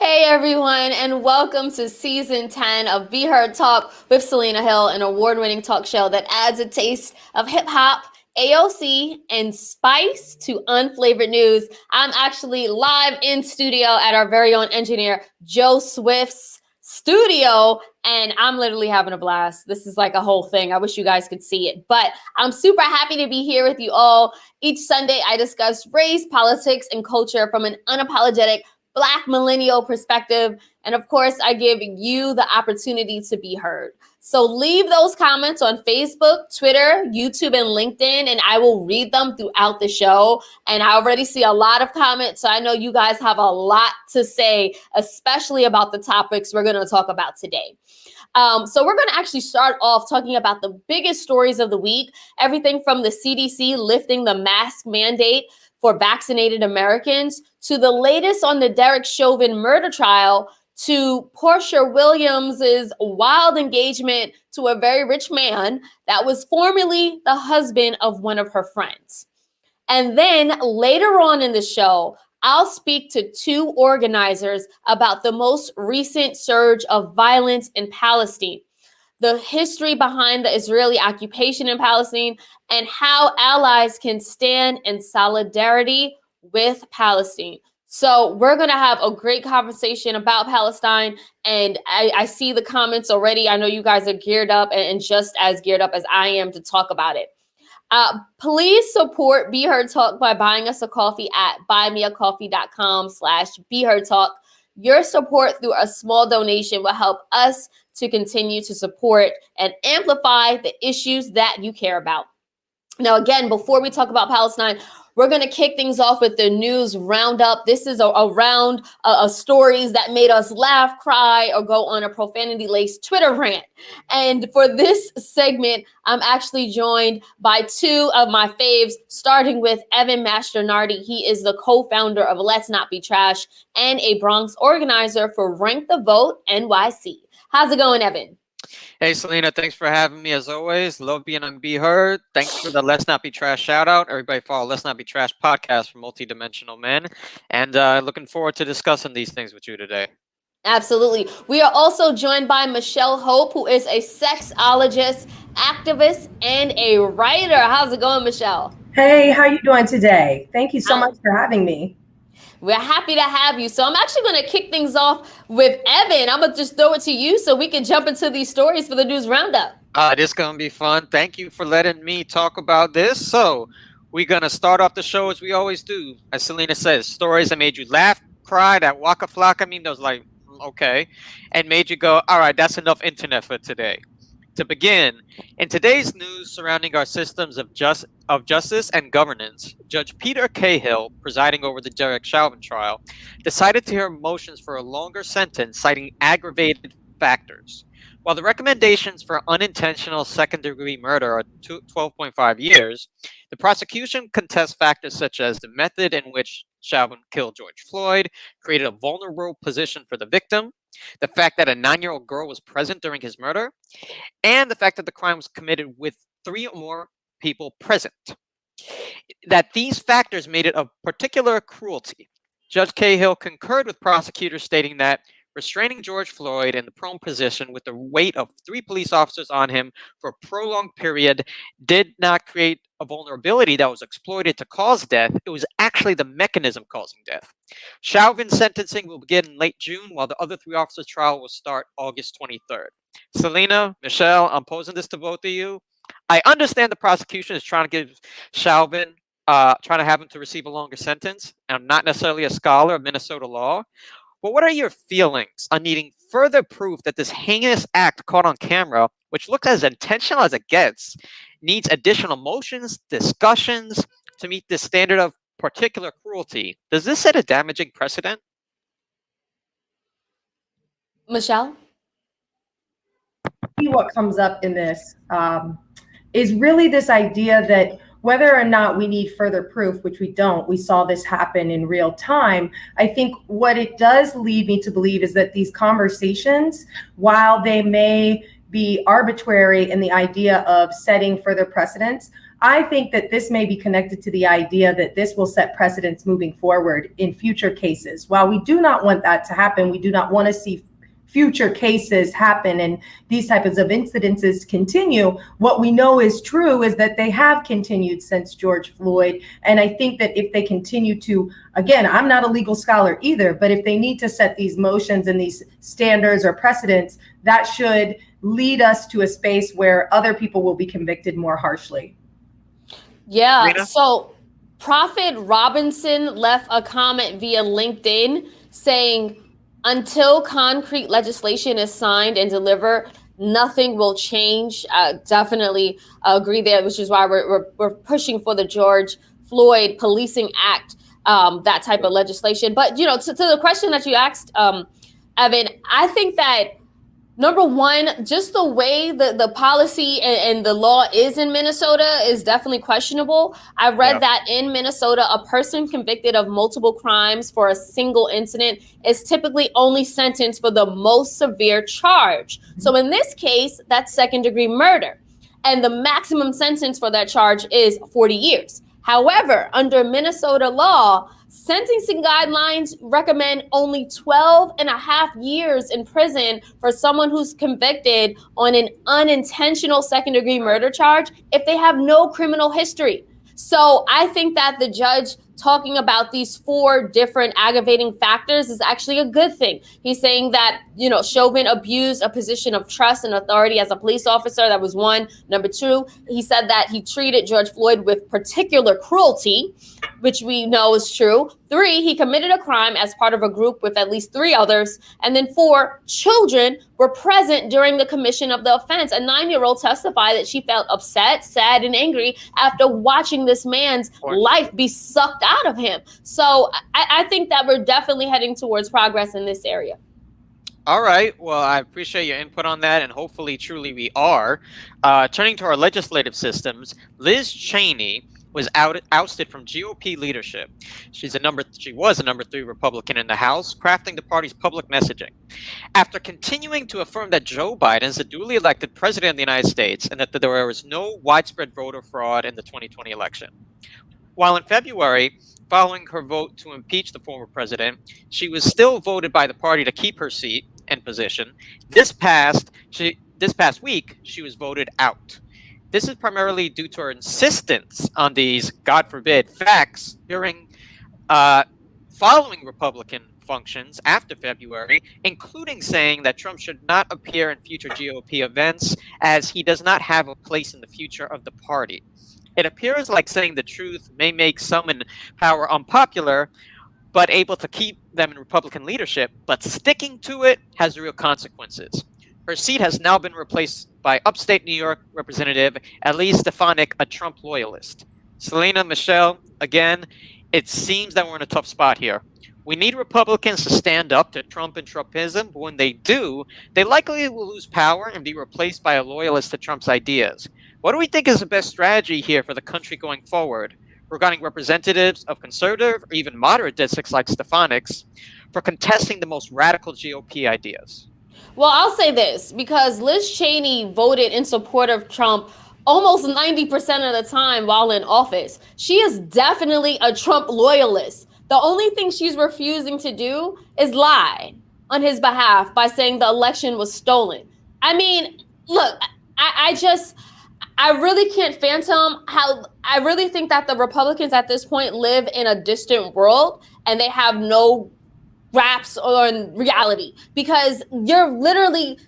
Hey everyone, and welcome to season 10 of Be Heard Talk with Selena Hill, an award-winning talk show that adds a taste of hip-hop, AOC, and spice to unflavored news. I'm actually live in studio at our very own engineer, Joe Swift's studio, and I'm literally having a blast. This is like a whole thing. I wish you guys could see it, but I'm super happy to be here with you all. Each Sunday, I discuss race, politics, and culture from an unapologetic Black millennial perspective. And of course, I give you the opportunity to be heard. So leave those comments on Facebook, Twitter, YouTube, and LinkedIn, and I will read them throughout the show. And I already see a lot of comments, so I know you guys have a lot to say, especially about the topics we're going to talk about today. So we're going to actually start off talking about the biggest stories of the week, everything from the CDC lifting the mask mandate for vaccinated Americans, to the latest on the Derek Chauvin murder trial, to Portia Williams's wild engagement to a very rich man that was formerly the husband of one of her friends. And then later on in the show, I'll speak to two organizers about the most recent surge of violence in Palestine, the history behind the Israeli occupation in Palestine, and how allies can stand in solidarity with Palestine. So we're going to have a great conversation about Palestine, and I see the comments already. I know you guys are geared up and just as geared up as I am to talk about it. Please support Be Heard Talk by buying us a coffee at buymeacoffee.com/BeHeardTalk. Your support through a small donation will help us to continue to support and amplify the issues that you care about. Now, again, before we talk about Palestine, we're going to kick things off with the news roundup. This is a round of stories that made us laugh, cry, or go on a profanity-laced Twitter rant. And for this segment, I'm actually joined by two of my faves, starting with Evan Mastronardi. He is the co-founder of Let's Not Be Trash and a Bronx organizer for Rank the Vote NYC. How's it going, Evan? Hey, Selena, thanks for having me as always. Love being on Be Heard. Thanks for the Let's Not Be Trash shout out. Everybody follow Let's Not Be Trash podcast for multidimensional men. And looking forward to discussing these things with you today. Absolutely. We are also joined by Michelle Hope, who is a sexologist, activist, and a writer. How's it going, Michelle? Hey, how you doing today? Thank you so much for having me. We're happy to have you. So I'm actually going to kick things off with Evan. I'm going to just throw it to you so we can jump into these stories for the news roundup. This is going to be fun. Thank you for letting me talk about this. So we're going to start off the show as we always do. As Selena says, stories that made you laugh, cry, that waka flocka meme that was like, okay, and made you go, all right, that's enough internet for today. To begin, in today's news surrounding our systems of justice and governance, Judge Peter Cahill, presiding over the Derek Chauvin trial, decided to hear motions for a longer sentence, citing aggravated factors. While the recommendations for unintentional second-degree murder are 12.5 years, the prosecution contests factors such as the method in which Chauvin killed George Floyd, created a vulnerable position for the victim, the fact that a 9-year-old girl was present during his murder, and the fact that the crime was committed with 3 or more people present. That these factors made it of particular cruelty. Judge Cahill concurred with prosecutors, stating that restraining George Floyd in the prone position with the weight of 3 police officers on him for a prolonged period did not create a vulnerability that was exploited to cause death. It was actually the mechanism causing death. Chauvin's sentencing will begin in late June, while the other 3 officers' trial will start August 23rd. Selena, Michelle, I'm posing this to both of you. I understand the prosecution is trying to give Chauvin, trying to have him to receive a longer sentence. I'm not necessarily a scholar of Minnesota law, but what are your feelings on needing further proof that this heinous act caught on camera, which looks as intentional as it gets, needs additional motions, discussions to meet this standard of particular cruelty? Does this set a damaging precedent? Michelle? What comes up in this is really this idea that whether or not we need further proof, which we don't, we saw this happen in real time. I think what it does lead me to believe is that these conversations, while they may be arbitrary in the idea of setting further precedents, I think that this may be connected to the idea that this will set precedents moving forward in future cases. While we do not want that to happen, we do not want to see future cases happen and these types of incidences continue. What we know is true is that they have continued since George Floyd. And I think that if they continue to, again, I'm not a legal scholar either, but if they need to set these motions and these standards or precedents, that should lead us to a space where other people will be convicted more harshly. Yeah, Rena? so Prophet Robinson left a comment via LinkedIn saying, until concrete legislation is signed and delivered, nothing will change. Definitely agree there, which is why we're pushing for the George Floyd Policing Act, that type of legislation. But, to the question that you asked, Evan, I think that number one, just the way the policy and the law is in Minnesota is definitely questionable. I read that in Minnesota, a person convicted of multiple crimes for a single incident is typically only sentenced for the most severe charge. So in this case, that's second-degree murder. And the maximum sentence for that charge is 40 years. However, under Minnesota law, sentencing guidelines recommend only 12 and a half years in prison for someone who's convicted on an unintentional second-degree murder charge if they have no criminal history. So I think that the judge talking about these 4 different aggravating factors is actually a good thing. He's saying that, Chauvin abused a position of trust and authority as a police officer. That was 1. Number 2, he said that he treated George Floyd with particular cruelty, which we know is true. 3, he committed a crime as part of a group with at least 3 others. And then 4, children were present during the commission of the offense. A 9-year-old testified that she felt upset, sad, and angry after watching this man's life be sucked out of him. So I think that we're definitely heading towards progress in this area. All right. Well, I appreciate your input on that, and hopefully, truly, we are. Turning to our legislative systems, Liz Cheney was ousted from GOP leadership. She was a number 3 Republican in the House, crafting the party's public messaging. After continuing to affirm that Joe Biden is the duly elected president of the United States and that there was no widespread voter fraud in the 2020 election. While in February, following her vote to impeach the former president, she was still voted by the party to keep her seat and position. This past week, she was voted out. This is primarily due to her insistence on these, God forbid, facts following Republican functions after February, including saying that Trump should not appear in future GOP events as he does not have a place in the future of the party. It appears like saying the truth may make some in power unpopular, but able to keep them in Republican leadership, but sticking to it has real consequences. Her seat has now been replaced by upstate New York Representative Elise Stefanik, a Trump loyalist. Selena, Michelle, again, it seems that we're in a tough spot here. We need Republicans to stand up to Trump and Trumpism, but when they do, they likely will lose power and be replaced by a loyalist to Trump's ideas. What do we think is the best strategy here for the country going forward, regarding representatives of conservative or even moderate districts like Stefanik's for contesting the most radical GOP ideas? Well, I'll say this, because Liz Cheney voted in support of Trump almost 90% of the time while in office. She is definitely a Trump loyalist. The only thing she's refusing to do is lie on his behalf by saying the election was stolen. I mean, look, I really can't fathom how I really think that the Republicans at this point live in a distant world and they have no grasp on reality, because you're literally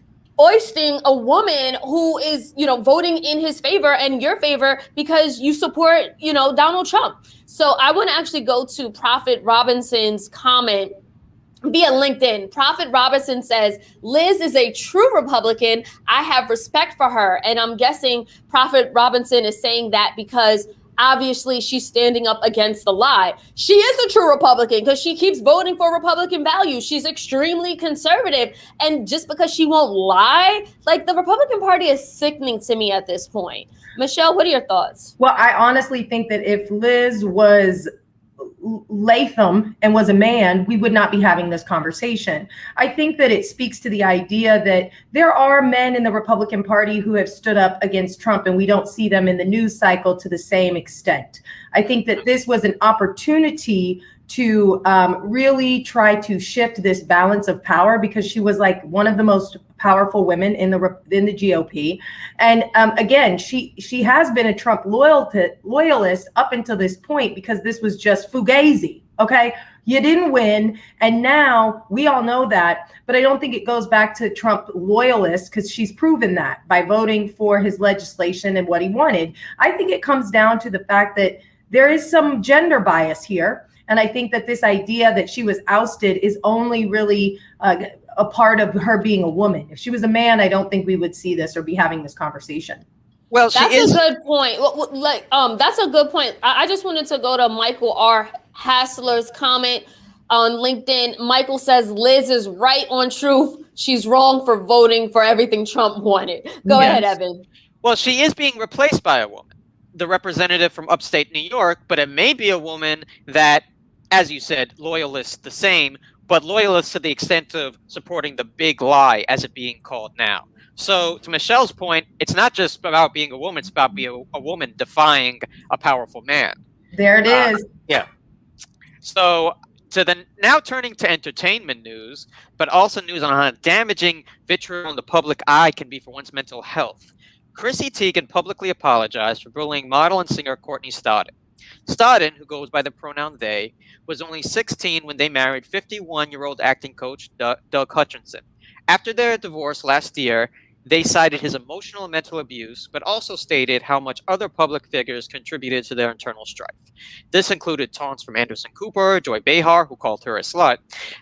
oisting a woman who is, voting in his favor and your favor because you support, Donald Trump. So I want to actually go to Prophet Robinson's comment via LinkedIn. Prophet Robinson says, Liz is a true Republican. I have respect for her. And I'm guessing Prophet Robinson is saying that because obviously she's standing up against the lie. She is a true Republican because she keeps voting for Republican values. She's extremely conservative. And just because she won't lie, like, the Republican Party is sickening to me at this point. Michelle, what are your thoughts? Well, I honestly think that if Liz was Latham and was a man, we would not be having this conversation. I think that it speaks to the idea that there are men in the Republican Party who have stood up against Trump, and we don't see them in the news cycle to the same extent. I think that this was an opportunity to really try to shift this balance of power, because she was like one of the most powerful women in the GOP. And again, she has been a Trump loyalist up until this point, because this was just fugazi. Okay, you didn't win, and now we all know that. But I don't think it goes back to Trump loyalists, because she's proven that by voting for his legislation and what he wanted. I think it comes down to the fact that there is some gender bias here. And I think that this idea that she was ousted is only really a part of her being a woman. If she was a man, I don't think we would see this or be having this conversation. Well, that's a good point. That's a good point. I just wanted to go to Michael R. Hassler's comment on LinkedIn. Michael says, Liz is right on truth. She's wrong for voting for everything Trump wanted. Go ahead, Evan. Well, she is being replaced by a woman, the representative from upstate New York, but it may be a woman that, as you said, loyalists the same, but loyalists to the extent of supporting the big lie, as it being called now. So to Michelle's point, it's not just about being a woman, it's about being a woman defying a powerful man. There it is. Yeah. So now turning to entertainment news, but also news on how damaging vitriol in the public eye can be for one's mental health. Chrissy Teigan publicly apologized for bullying model and singer Courtney Stodden. Stodden, who goes by the pronoun they, was only 16 when they married 51-year-old acting coach Doug Hutchinson. After their divorce last year, they cited his emotional and mental abuse, but also stated how much other public figures contributed to their internal strife. This included taunts from Anderson Cooper, Joy Behar, who called her a slut,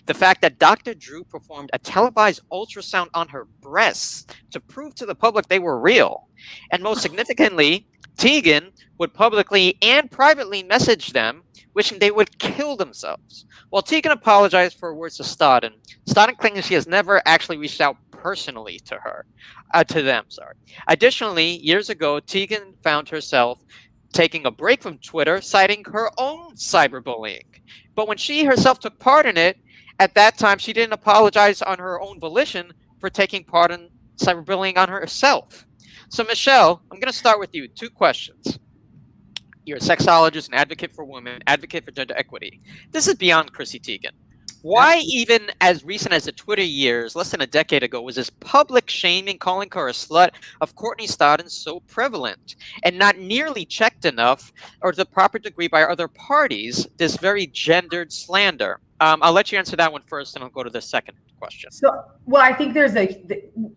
the fact that Dr. Drew performed a televised ultrasound on her breasts to prove to the public they were real, and most significantly, Teigan would publicly and privately message them, wishing they would kill themselves. While Teigan apologized for her words to Stodden claims she has never actually reached out personally to them. Additionally, years ago, Teigan found herself taking a break from Twitter, citing her own cyberbullying. But when she herself took part in it, at that time, she didn't apologize on her own volition for taking part in cyberbullying on herself. So, Michelle, I'm going to start with you. 2 questions. You're a sexologist, an advocate for women, advocate for gender equity. This is beyond Chrissy Teigan. Why, even as recent as the Twitter years, less than a decade ago, was this public shaming, calling her a slut, of Courtney Stodden so prevalent and not nearly checked enough or to the proper degree by other parties, this very gendered slander? I'll let you answer that one first, and I'll go to the second question. So, well, I think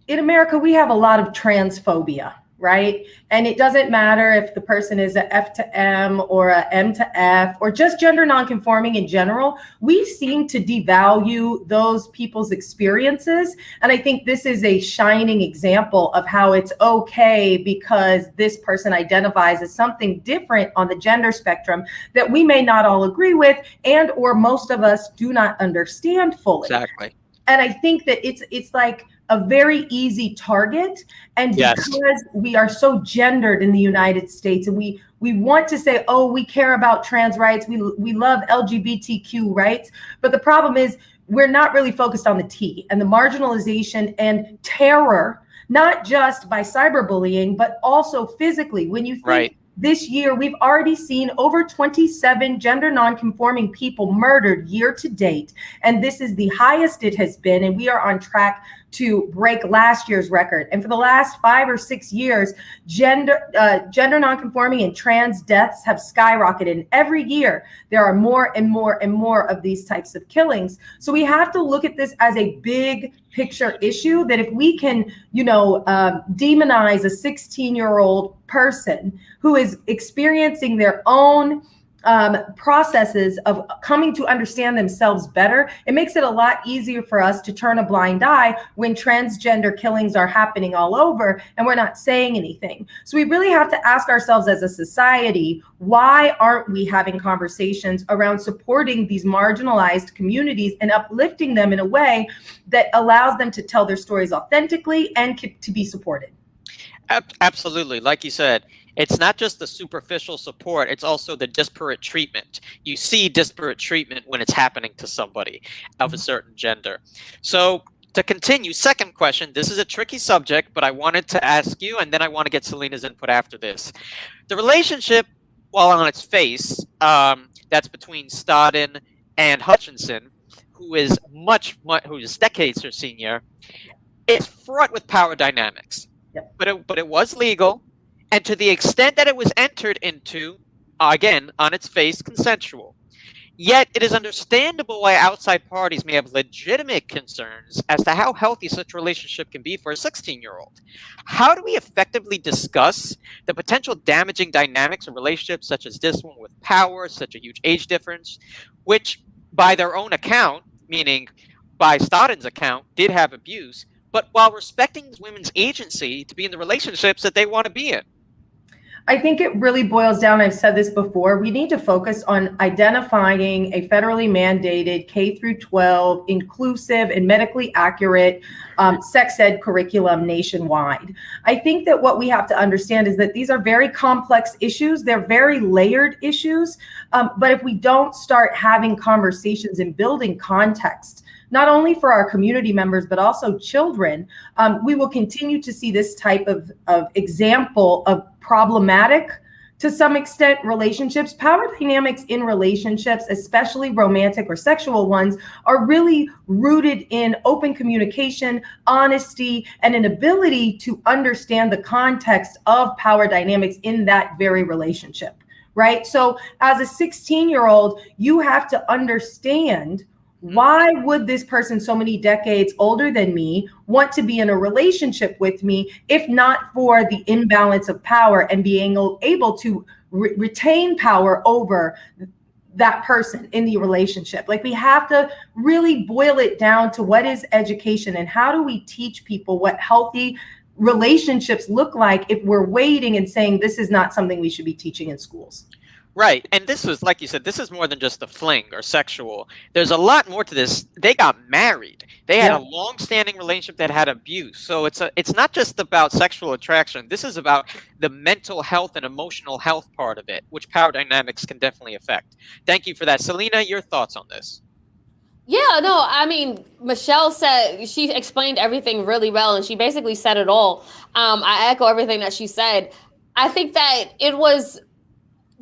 in America, we have a lot of transphobia, right? And it doesn't matter if the person is a F to M or a M to F or just gender nonconforming in general. We seem to devalue those people's experiences. And I think this is a shining example of how it's okay because this person identifies as something different on the gender spectrum that we may not all agree with and or most of us do not understand fully. Exactly. And I think that it's like a very easy target. And because we are so gendered in the United States and we want to say, oh, we care about trans rights, we love LGBTQ rights. But the problem is we're not really focused on the T and the marginalization and terror, not just by cyberbullying, but also physically. When you think this year, we've already seen over 27 gender nonconforming people murdered year to date. And this is the highest it has been. And we are on track to break last year's record. And for the last 5 or 6 years, gender nonconforming and trans deaths have skyrocketed. And every year, there are more and more and more of these types of killings. So we have to look at this as a big picture issue, that if we can, demonize a 16-year-old person who is experiencing their own processes of coming to understand themselves better, it makes it a lot easier for us to turn a blind eye when transgender killings are happening all over and we're not saying anything. So we really have to ask ourselves as a society, why aren't we having conversations around supporting these marginalized communities and uplifting them in a way that allows them to tell their stories authentically and to be supported? Absolutely. Like you said, it's not just the superficial support, it's also the disparate treatment. You see disparate treatment when it's happening to somebody of a certain gender. So to continue, second question, this is a tricky subject, but I wanted to ask you, and then I want to get Selena's input after this. The relationship, while on its face, that's between Stodden and Hutchinson, who is decades her senior, is fraught with power dynamics. Yep. But it was legal, and to the extent that it was entered into, again, on its face, consensual. Yet it is understandable why outside parties may have legitimate concerns as to how healthy such a relationship can be for a 16-year-old. How do we effectively discuss the potential damaging dynamics of relationships such as this one with power, such a huge age difference, which by their own account, meaning by Stodden's account, did have abuse, but while respecting women's agency to be in the relationships that they want to be in? I think it really boils down, I've said this before, we need to focus on identifying a federally mandated K through 12 inclusive and medically accurate sex ed curriculum nationwide. I think that what we have to understand is that these are very complex issues. They're very layered issues. But if we don't start having conversations and building context, not only for our community members, but also children, we will continue to see this type of example of problematic, to some extent, relationships. Power dynamics in relationships, especially romantic or sexual ones, are really rooted in open communication, honesty, and an ability to understand the context of power dynamics in that very relationship, right? So as a 16-year-old, you have to understand, why would this person so many decades older than me want to be in a relationship with me if not for the imbalance of power and being able to retain power over that person in the relationship? Like, we have to really boil it down to what is education and how do we teach people what healthy relationships look like if we're waiting and saying this is not something we should be teaching in schools. Right. And this was, like you said, this is more than just a fling or sexual. There's a lot more to this. They got married. They had a long-standing relationship that had abuse. So it's not just about sexual attraction. This is about the mental health and emotional health part of it, which power dynamics can definitely affect. Thank you for that. Selena, your thoughts on this? Yeah, no, I mean, Michelle said, she explained everything really well, and she basically said it all. I echo everything that she said. I think that it was...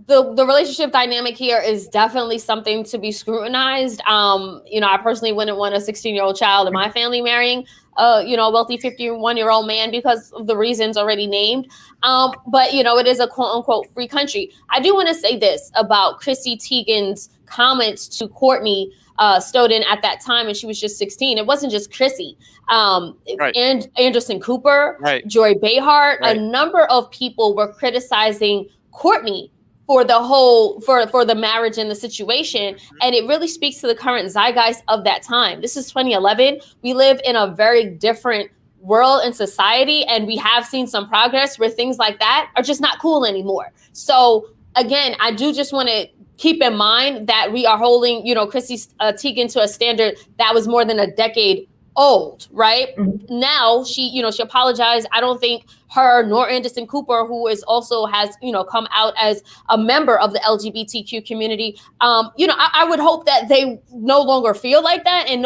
The relationship dynamic here is definitely something to be scrutinized. I personally wouldn't want a 16-year-old child in my family marrying a wealthy 51-year-old man because of the reasons already named. But it is a quote unquote free country. I do want to say this about Chrissy Teigan's comments to Courtney Stodden at that time, and she was just 16. It wasn't just Chrissy. Right. And Anderson Cooper, right. Joy Behar, right. A number of people were criticizing Courtney for the marriage and the situation. And it really speaks to the current zeitgeist of that time. This is 2011. We live in a very different world and society, and we have seen some progress where things like that are just not cool anymore. So again, I do just want to keep in mind that we are holding, Chrissy Teigan to a standard that was more than a decade old, right? Mm-hmm. Now she apologized. I don't think her nor Anderson Cooper, who has come out as a member of the LGBTQ community. I would hope that they no longer feel like that, and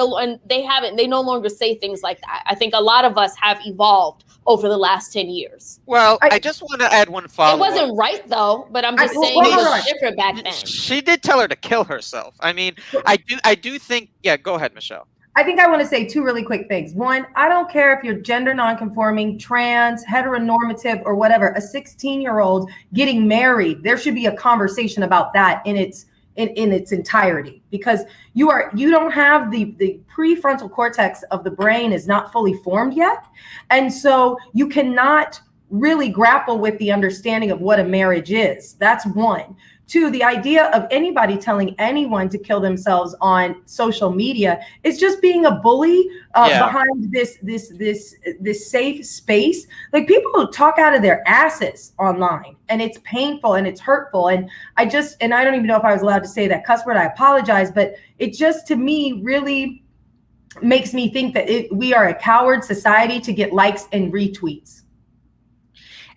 they no longer say things like that. I think a lot of us have evolved over the last 10 years. Well, I just want to add one follow-up. It wasn't right though, but I'm just saying it was different back then. She did tell her to kill herself. I mean, I do think, yeah, go ahead, Michelle. I think I want to say two really quick things. One, I don't care if you're gender nonconforming, trans, heteronormative, or whatever. A 16-year-old getting married, there should be a conversation about that in its entirety, because you don't have the prefrontal cortex of the brain is not fully formed yet, and so you cannot really grapple with the understanding of what a marriage is. That's one. Two, the idea of anybody telling anyone to kill themselves on social media is just being a bully behind this safe space. Like, people talk out of their asses online, and it's painful and it's hurtful. And I don't even know if I was allowed to say that cuss word. I apologize, but it just, to me, really makes me think that we are a coward society to get likes and retweets.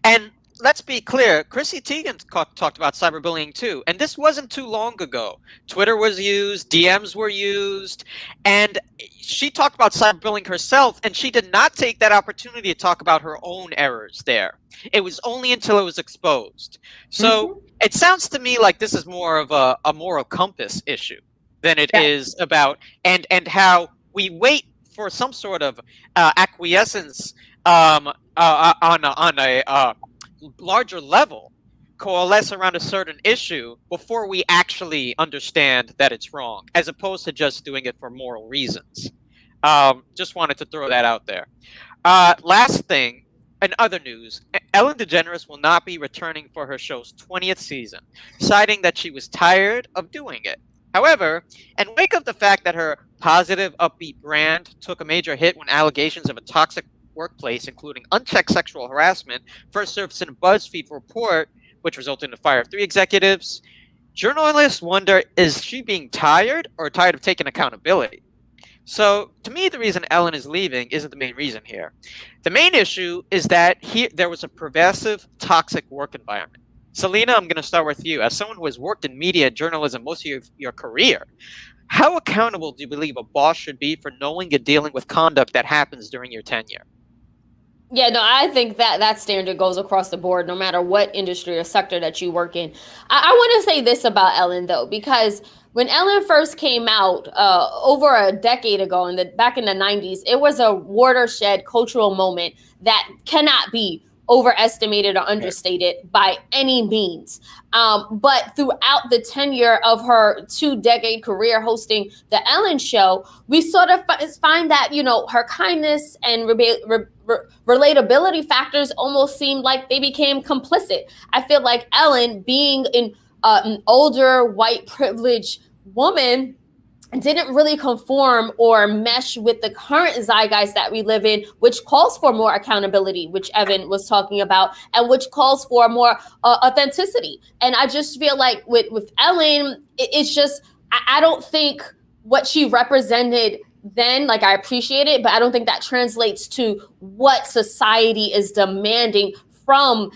And let's be clear, Chrissy Teigan talked about cyberbullying too, and this wasn't too long ago. Twitter was used, DMs were used, and she talked about cyberbullying herself, and she did not take that opportunity to talk about her own errors there. It was only until it was exposed. So it sounds to me like this is more of a moral compass issue than it is about, and how we wait for some sort of acquiescence on a larger level, coalesce around a certain issue before we actually understand that it's wrong, as opposed to just doing it for moral reasons. Just wanted to throw that out there. Last thing, in other news, Ellen DeGeneres will not be returning for her show's 20th season, citing that she was tired of doing it. However, in wake of the fact that her positive, upbeat brand took a major hit when allegations of a toxic workplace, including unchecked sexual harassment, first surfaced in a BuzzFeed report, which resulted in the fire of 3 executives, journalists wonder, is she being tired or tired of taking accountability? So, to me, the reason Ellen is leaving isn't the main reason here. The main issue is that there was a pervasive, toxic work environment. Selena, I'm going to start with you. As someone who has worked in media and journalism most of your career, how accountable do you believe a boss should be for knowing and dealing with conduct that happens during your tenure? Yeah, no, I think that standard goes across the board, no matter what industry or sector that you work in. I want to say this about Ellen, though, because when Ellen first came out over a decade ago, back in the 90s, it was a watershed cultural moment that cannot be overestimated or understated by any means. But throughout the tenure of her 2-decade career hosting the Ellen Show, we sort of find that, her kindness and relatability factors almost seemed like they became complicit. I feel like Ellen, being an older white privileged woman, didn't really conform or mesh with the current zeitgeist that we live in, which calls for more accountability, which Evan was talking about, and which calls for more authenticity. And I just feel like with Ellen, it's just, I don't think what she represented then, like, I appreciate it, but I don't think that translates to what society is demanding from,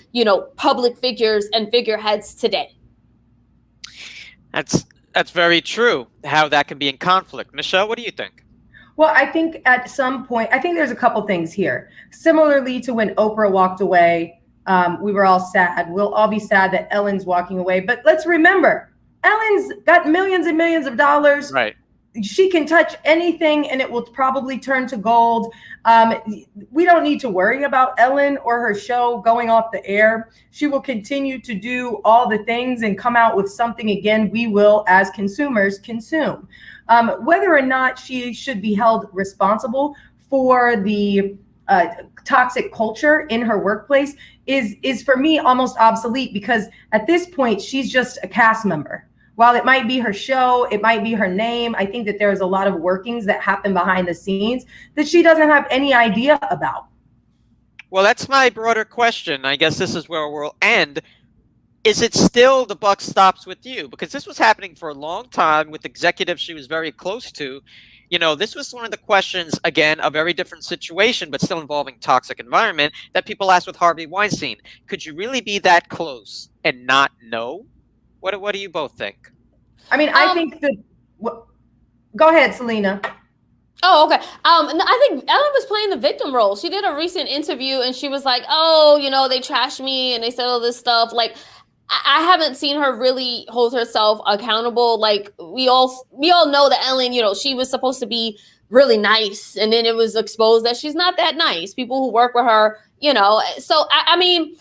public figures and figureheads today. That's very true, how that can be in conflict. Michelle, what do you think? Well, I think at some point, I think there's a couple things here. Similarly to when Oprah walked away, we were all sad. We'll all be sad that Ellen's walking away. But let's remember, Ellen's got millions and millions of dollars. Right. She can touch anything and it will probably turn to gold. We don't need to worry about Ellen or her show going off the air. She will continue to do all the things and come out with something again we will, as consumers, consume. Whether or not she should be held responsible for the toxic culture in her workplace is for me almost obsolete, because at this point she's just a cast member. While it might be her show, it might be her name, I think that there's a lot of workings that happen behind the scenes that she doesn't have any idea about. Well, that's my broader question. I guess this is where we'll end. Is it still the buck stops with you? Because this was happening for a long time with executives she was very close to. This was one of the questions, again, a very different situation, but still involving toxic environment, that people asked with Harvey Weinstein. Could you really be that close and not know? What do you both think? I mean, I think that. Go ahead, Selena. Oh, okay. No, I think Ellen was playing the victim role. She did a recent interview and she was like, "Oh, they trashed me and they said all this stuff." Like, I haven't seen her really hold herself accountable. Like, we all know that Ellen, she was supposed to be really nice. And then it was exposed that she's not that nice. People who work with her, you know. So, I mean,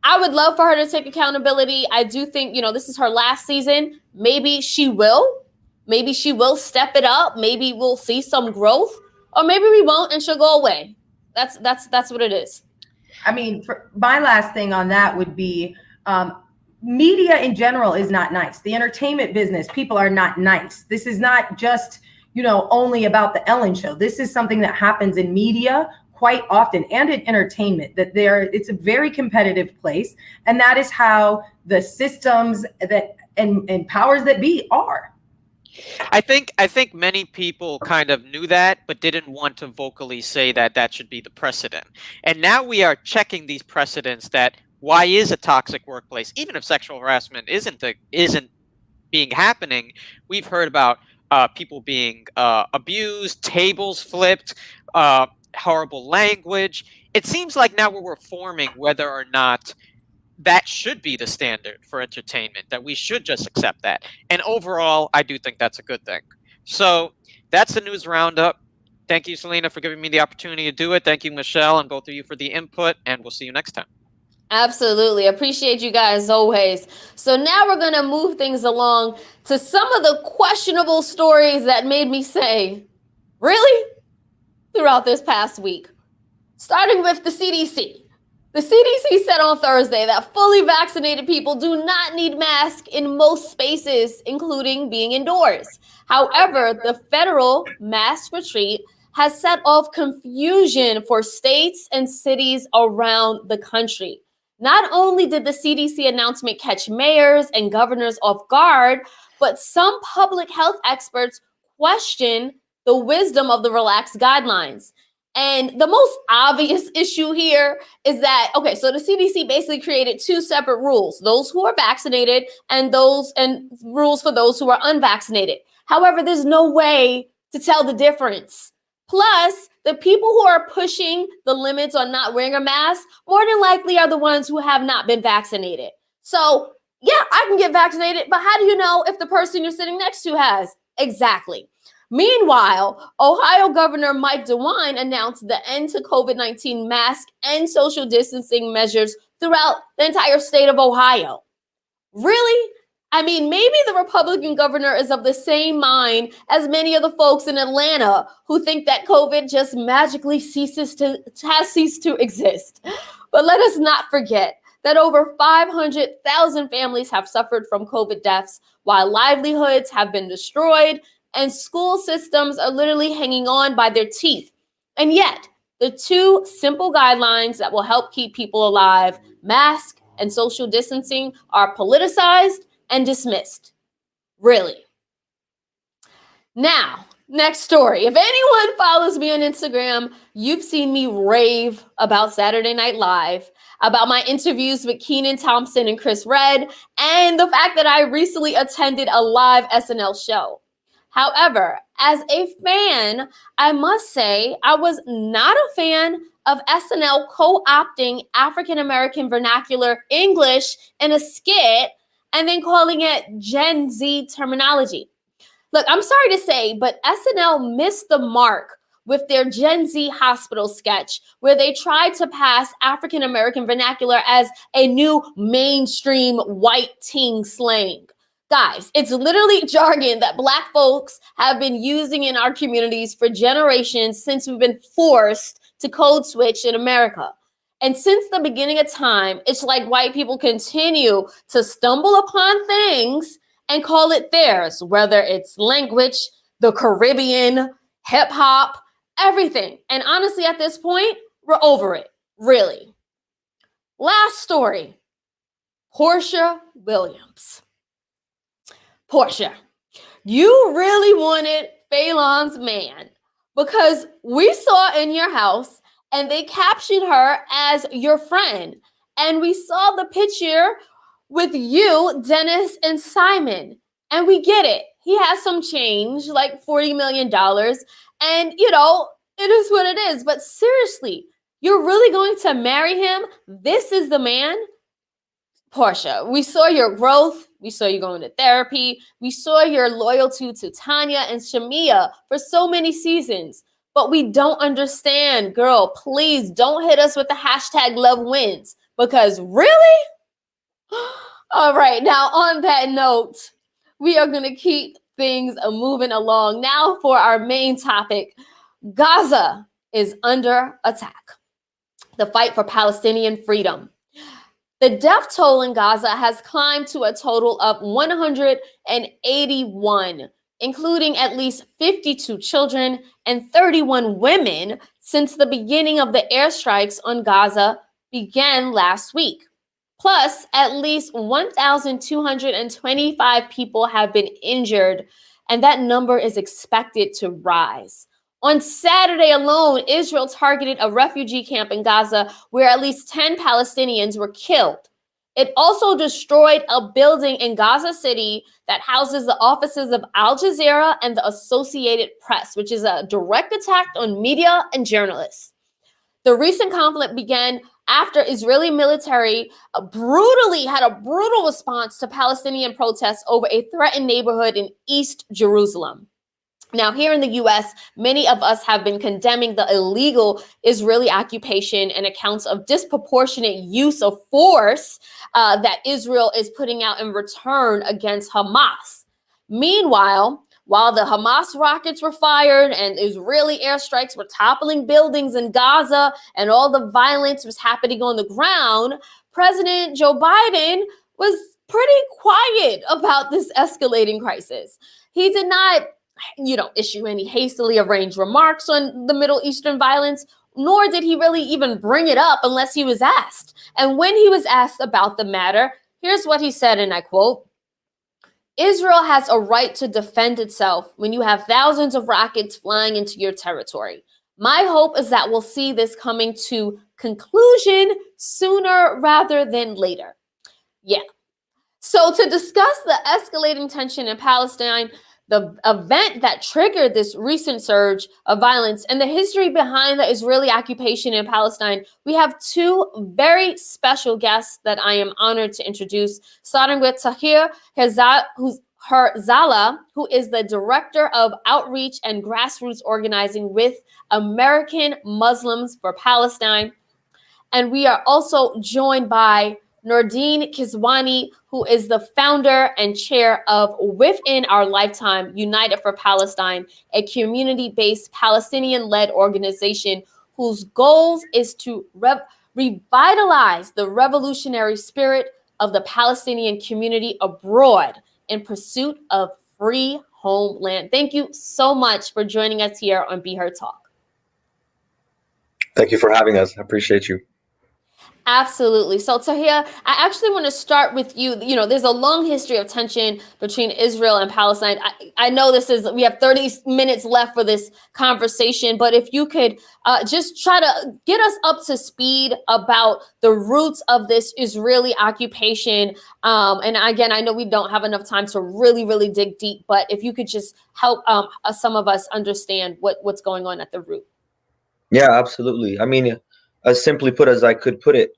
I would love for her to take accountability. I do think, you know, this is her last season. Maybe she will. Maybe she will step it up. Maybe we'll see some growth, or maybe we won't and she'll go away. That's what it is. I mean, my last thing on that would be media in general is not nice. The entertainment business, people are not nice. This is not just, you know, only about the Ellen show. This is something that happens in media quite often and in entertainment, that it's a very competitive place. And that is how the systems that and powers that be are. I think many people kind of knew that, but didn't want to vocally say that should be the precedent. And now we are checking these precedents that why is a toxic workplace, even if sexual harassment isn't being happening. We've heard about people being abused, tables flipped, horrible language. It seems like now we're reforming whether or not that should be the standard for entertainment, that we should just accept that. And overall, I do think that's a good thing. So that's the news roundup. Thank you, Selena, for giving me the opportunity to do it. Thank you, Michelle, and both of you for the input, and we'll see you next time. Absolutely. Appreciate you guys always. So now we're going to move things along to some of the questionable stories that made me say, really? Throughout this past week. Starting with the CDC. The CDC said on Thursday that fully vaccinated people do not need masks in most spaces, including being indoors. However, the federal mask retreat has set off confusion for states and cities around the country. Not only did the CDC announcement catch mayors and governors off guard, but some public health experts question the wisdom of the relaxed guidelines. And the most obvious issue here is that, okay, so the CDC basically created two separate rules, those who are vaccinated and rules for those who are unvaccinated. However, there's no way to tell the difference. Plus, the people who are pushing the limits on not wearing a mask more than likely are the ones who have not been vaccinated. So, yeah, I can get vaccinated, but how do you know if the person you're sitting next to has? Exactly. Meanwhile, Ohio Governor Mike DeWine announced the end to COVID-19 mask and social distancing measures throughout the entire state of Ohio. Really? I mean, maybe the Republican governor is of the same mind as many of the folks in Atlanta who think that COVID just magically has ceased to exist. But let us not forget that over 500,000 families have suffered from COVID deaths, while livelihoods have been destroyed, and school systems are literally hanging on by their teeth. And yet, the two simple guidelines that will help keep people alive, mask and social distancing, are politicized and dismissed. Really. Now, next story. If anyone follows me on Instagram, you've seen me rave about Saturday Night Live, about my interviews with Kenan Thompson and Chris Redd, and the fact that I recently attended a live SNL show. However, as a fan, I must say I was not a fan of SNL co-opting African-American vernacular English in a skit and then calling it Gen Z terminology. Look, I'm sorry to say, but SNL missed the mark with their Gen Z hospital sketch, where they tried to pass African-American vernacular as a new mainstream white teen slang. Guys, it's literally jargon that Black folks have been using in our communities for generations since we've been forced to code switch in America. And since the beginning of time, it's like white people continue to stumble upon things and call it theirs, whether it's language, the Caribbean, hip hop, everything. And honestly, at this point, we're over it, really. Last story, Portia Williams. Portia, you really wanted Phelan's man because we saw in your house and they captioned her as your friend. And we saw the picture with you, Dennis, and Simon. And we get it. He has some change, like $40 million. And, you know, it is what it is. But seriously, you're really going to marry him? This is the man? Portia, we saw your growth. We saw you going to therapy. We saw your loyalty to Tanya and Shamia for so many seasons. But we don't understand, girl. Please don't hit us with the hashtag love wins. Because really? All right. Now, on that note, we are going to keep things moving along. Now, for our main topic, Gaza is under attack. The fight for Palestinian freedom. The death toll in Gaza has climbed to a total of 181, including at least 52 children and 31 women since the beginning of the airstrikes on Gaza began last week. Plus, at least 1,225 people have been injured, and that number is expected to rise. On Saturday alone, Israel targeted a refugee camp in Gaza where at least 10 Palestinians were killed. It also destroyed a building in Gaza City that houses the offices of Al Jazeera and the Associated Press, which is a direct attack on media and journalists. The recent conflict began after Israeli military had a brutal response to Palestinian protests over a threatened neighborhood in East Jerusalem. Now, here in the U.S., many of us have been condemning the illegal Israeli occupation and accounts of disproportionate use of force that Israel is putting out in return against Hamas. Meanwhile, while the Hamas rockets were fired and Israeli airstrikes were toppling buildings in Gaza and all the violence was happening on the ground, President Joe Biden was pretty quiet about this escalating crisis. He did not issue any hastily arranged remarks on the Middle Eastern violence, nor did he really even bring it up unless he was asked. And when he was asked about the matter, here's what he said, and I quote, "Israel has a right to defend itself when you have thousands of rockets flying into your territory. My hope is that we'll see this coming to conclusion sooner rather than later." Yeah. So to discuss the escalating tension in Palestine, the event that triggered this recent surge of violence, and the history behind the Israeli occupation in Palestine, we have two very special guests that I am honored to introduce, starting with Tahir Herzala, who is the Director of Outreach and Grassroots Organizing with American Muslims for Palestine. And we are also joined by Nordine Kizwani, who is the founder and chair of Within Our Lifetime, United for Palestine, a community-based Palestinian-led organization whose goals is to revitalize the revolutionary spirit of the Palestinian community abroad in pursuit of free homeland. Thank you so much for joining us here on Be Heard Talk. Thank you for having us. I appreciate you. Absolutely. So Tahir, I actually want to start with you. There's a long history of tension between Israel and Palestine. I know we have 30 minutes left for this conversation, but if you could just try to get us up to speed about the roots of this Israeli occupation. And again, I know we don't have enough time to really, really dig deep, but if you could just help some of us understand what's going on at the root. Yeah, absolutely. I mean, as simply put as I could put it,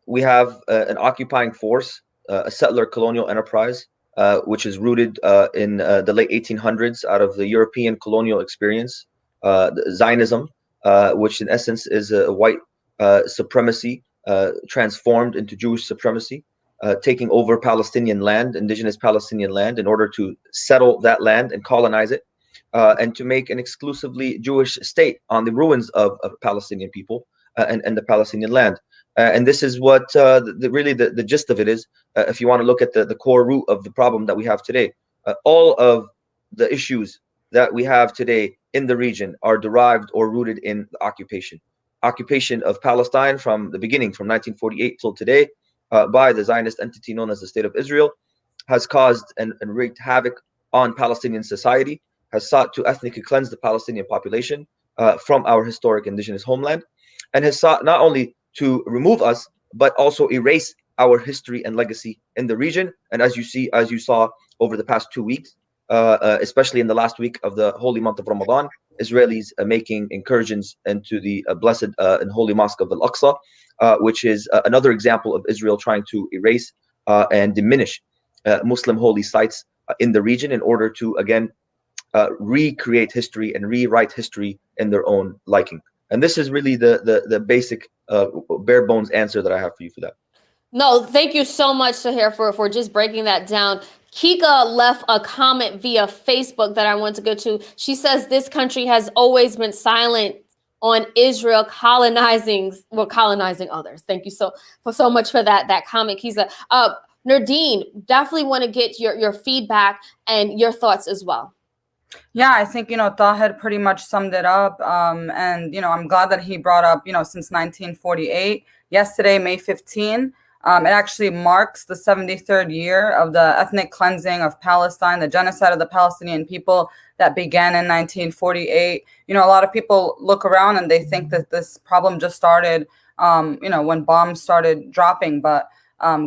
we have an occupying force, a settler colonial enterprise, which is rooted in the late 1800s out of the European colonial experience, Zionism, which in essence is a white supremacy transformed into Jewish supremacy, taking over Palestinian land, indigenous Palestinian land, in order to settle that land and colonize it. And to make an exclusively Jewish state on the ruins of Palestinian people and the Palestinian land. And this is what really the gist of it is. If you want to look at the core root of the problem that we have today, all of the issues that we have today in the region are derived or rooted in the occupation of Palestine from the beginning, from 1948 till today, by the Zionist entity known as the State of Israel, has caused and wreaked havoc on Palestinian society, has sought to ethnically cleanse the Palestinian population from our historic indigenous homeland, and has sought not only to remove us, but also erase our history and legacy in the region. And as you saw over the past 2 weeks, especially in the last week of the holy month of Ramadan, Israelis making incursions into the blessed and holy mosque of Al-Aqsa, which is another example of Israel trying to erase and diminish Muslim holy sites in the region in order to, again, recreate history and rewrite history in their own liking. And this is really the basic bare bones answer that I have for you for that. No, thank you so much, Sahir, for just breaking that down. Kika left a comment via Facebook that I want to go to. She says this country has always been silent on Israel colonizing others. Thank you so much for that comment, Kisa. Nardine, definitely want to get your feedback and your thoughts as well. Yeah, I think, Tahir pretty much summed it up. And, I'm glad that he brought up, since 1948, yesterday, May 15, it actually marks the 73rd year of the ethnic cleansing of Palestine, the genocide of the Palestinian people that began in 1948. A lot of people look around and they think that this problem just started, when bombs started dropping. But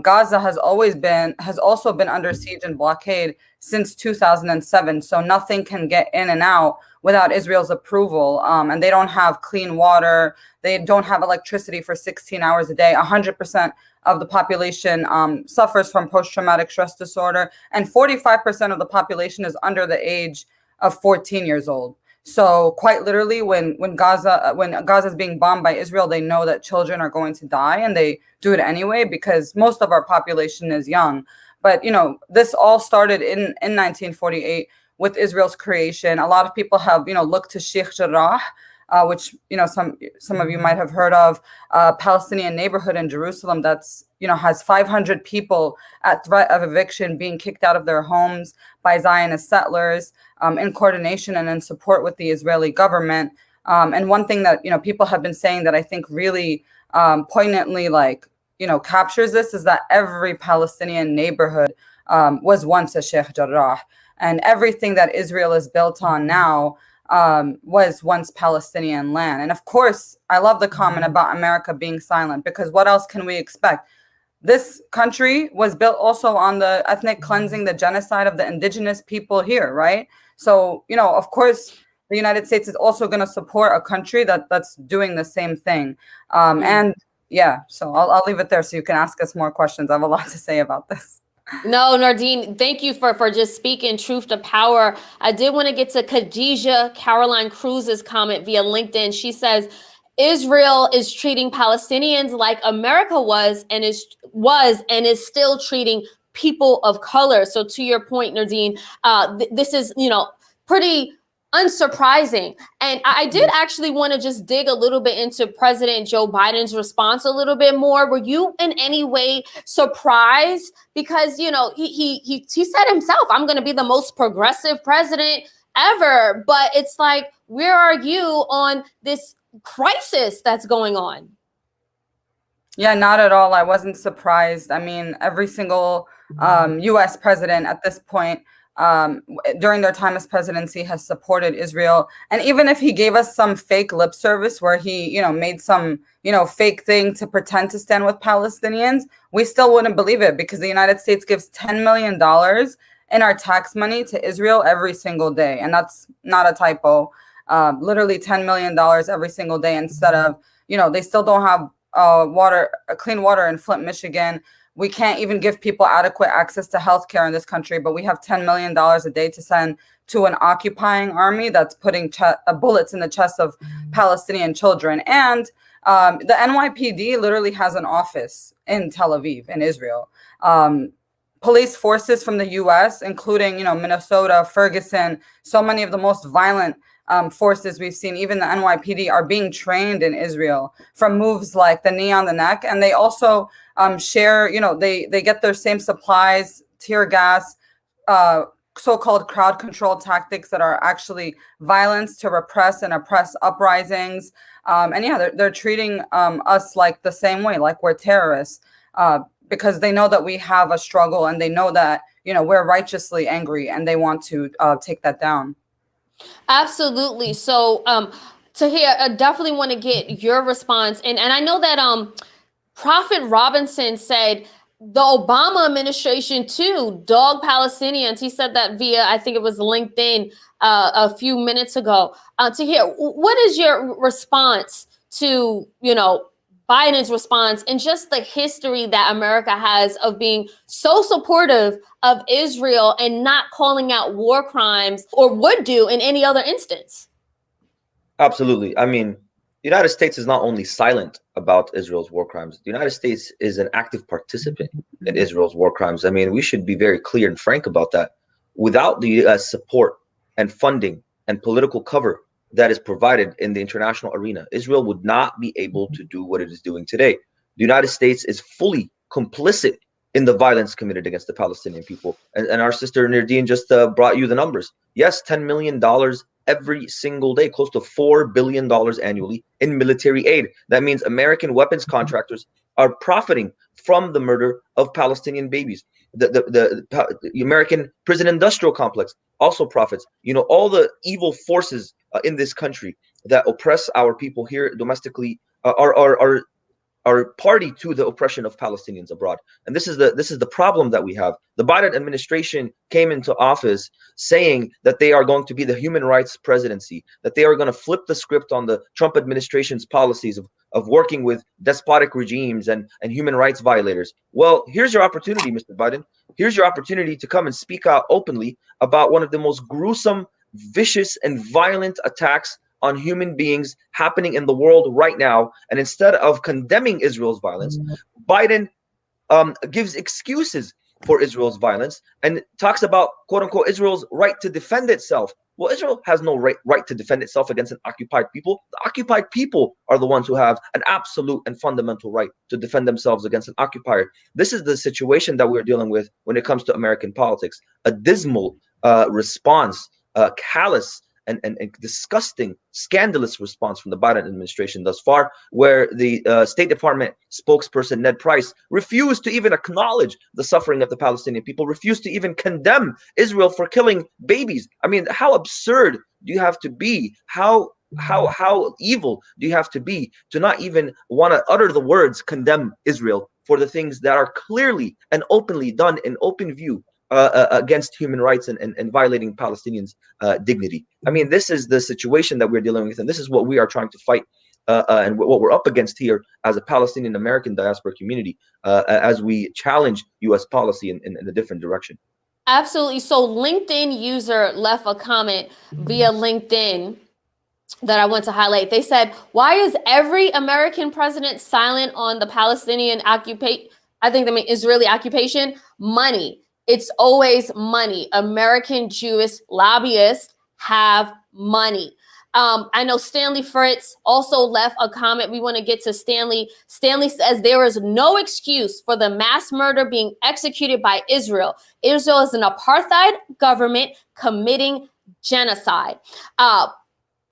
Gaza has also been under siege and blockade since 2007. So nothing can get in and out without Israel's approval. And they don't have clean water. They don't have electricity for 16 hours a day. 100% of the population suffers from post-traumatic stress disorder. And 45% of the population is under the age of 14 years old. So quite literally, when Gaza is being bombed by Israel, they know that children are going to die, and they do it anyway because most of our population is young. But this all started in 1948 with Israel's creation. A lot of people have looked to Sheikh Jarrah, which some of you might have heard of, a Palestinian neighborhood in Jerusalem that's has 500 people at threat of eviction being kicked out of their homes by Zionist settlers, in coordination and in support with the Israeli government. And one thing that people have been saying that I think really poignantly captures this is that every Palestinian neighborhood was once a Sheikh Jarrah, and everything that Israel is built on now was once Palestinian land. And of course, I love the comment about America being silent, because what else can we expect? This country was built also on the ethnic cleansing, the genocide of the indigenous people here, right? So, of course, the United States is also going to support a country that's doing the same thing. And yeah, so I'll leave it there so you can ask us more questions. I have a lot to say about this. No, Nardine, thank you for just speaking truth to power. I did want to get to Khadijah Caroline Cruz's comment via LinkedIn. She says, Israel is treating Palestinians like America was and is still treating people of color. So to your point, Nardine, this is, pretty unsurprising. And I did actually want to just dig a little bit into President Joe Biden's response a little bit more. Were you in any way surprised? Because, he said himself, I'm going to be the most progressive president ever. But it's like, where are you on this crisis that's going on? Yeah, not at all. I wasn't surprised. I mean, every single U.S. president at this point, during their time as presidency, has supported Israel. And even if he gave us some fake lip service where he, made some, fake thing to pretend to stand with Palestinians, we still wouldn't believe it, because the United States gives $10 million in our tax money to Israel every single day. And that's not a typo. Literally $10 million every single day, instead of, they still don't have clean water in Flint, Michigan. We can't even give people adequate access to healthcare in this country, but we have $10 million a day to send to an occupying army that's putting bullets in the chests of Palestinian children. And the NYPD literally has an office in Tel Aviv, in Israel. Police forces from the U.S., including, Minnesota, Ferguson, so many of the most violent forces we've seen, even the NYPD, are being trained in Israel from moves like the knee on the neck. And they also share, they get their same supplies, tear gas, so-called crowd control tactics that are actually violence to repress and oppress uprisings. And yeah, they're treating us like the same way, like we're terrorists, because they know that we have a struggle, and they know that, we're righteously angry, and they want to take that down. Absolutely. So, Tahir, I definitely want to get your response. And I know that Prophet Robinson said the Obama administration too dog Palestinians. He said that via, I think it was LinkedIn a few minutes ago. Tahir, what is your response to, Biden's response and just the history that America has of being so supportive of Israel and not calling out war crimes or would do in any other instance. Absolutely. I mean, the United States is not only silent about Israel's war crimes, the United States is an active participant in Israel's war crimes. I mean, we should be very clear and frank about that. Without the US support and funding and political cover that is provided in the international arena, Israel would not be able to do what it is doing today. The United States is fully complicit in the violence committed against the Palestinian people. And our sister Nerdine just brought you the numbers. Yes, $10 million every single day, close to $4 billion annually in military aid. That means American weapons contractors are profiting from the murder of Palestinian babies. The American prison industrial complex also profits. You know, all the evil forces in this country that oppress our people here domestically are party to the oppression of Palestinians abroad. And this is the problem that we have. The Biden administration came into office saying that they are going to be the human rights presidency, that they are going to flip the script on the Trump administration's policies of working with despotic regimes and human rights violators. Well, here's your opportunity, Mr. Biden. Here's your opportunity to come and speak out openly about one of the most gruesome, vicious, and violent attacks on human beings happening in the world right now. And instead of condemning Israel's violence, Biden gives excuses for Israel's violence and talks about, quote unquote, Israel's right to defend itself. Well, Israel has no right to defend itself against an occupied people. The occupied people are the ones who have an absolute and fundamental right to defend themselves against an occupier. This is the situation that we're dealing with when it comes to American politics. A dismal response, callous, and disgusting, scandalous response from the Biden administration thus far, where the State Department spokesperson Ned Price refused to even acknowledge the suffering of the Palestinian people, refused to even condemn Israel for killing babies. I mean, how absurd do you have to be? How evil do you have to be to not even want to utter the words condemn Israel for the things that are clearly and openly done in open view against human rights and violating Palestinians' dignity? I mean, this is the situation that we're dealing with, and this is what we are trying to fight, and what we're up against here as a Palestinian American diaspora community, as we challenge U.S. policy in a different direction. Absolutely. So LinkedIn user left a comment via LinkedIn that I want to highlight. They said, why is every American president silent on the Palestinian occupation? I think they mean Israeli occupation. Money. It's always money. American Jewish lobbyists have money. I know Stanley Fritz also left a comment. We want to get to Stanley. Stanley says there is no excuse for the mass murder being executed by Israel. Israel is an apartheid government committing genocide.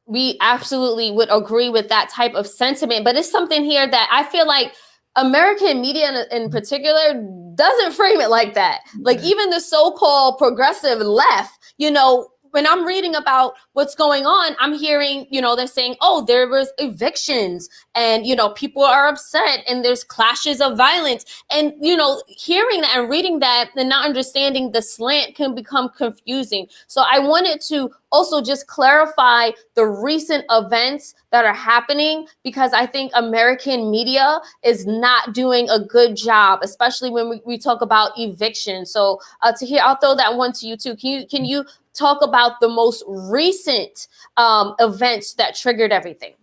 We absolutely would agree with that type of sentiment, but it's something here that I feel like American media in particular doesn't frame it like that. Like even the so-called progressive left, you know, when I'm reading about what's going on, I'm hearing, you know, they're saying, oh, there was evictions and, you know, people are upset and there's clashes of violence. And, you know, hearing that and reading that and not understanding the slant can become confusing. So I wanted to also just clarify the recent events that are happening, because I think American media is not doing a good job, especially when we talk about eviction. So Tahir, I'll throw that one to you too. Can you talk about the most recent events that triggered everything?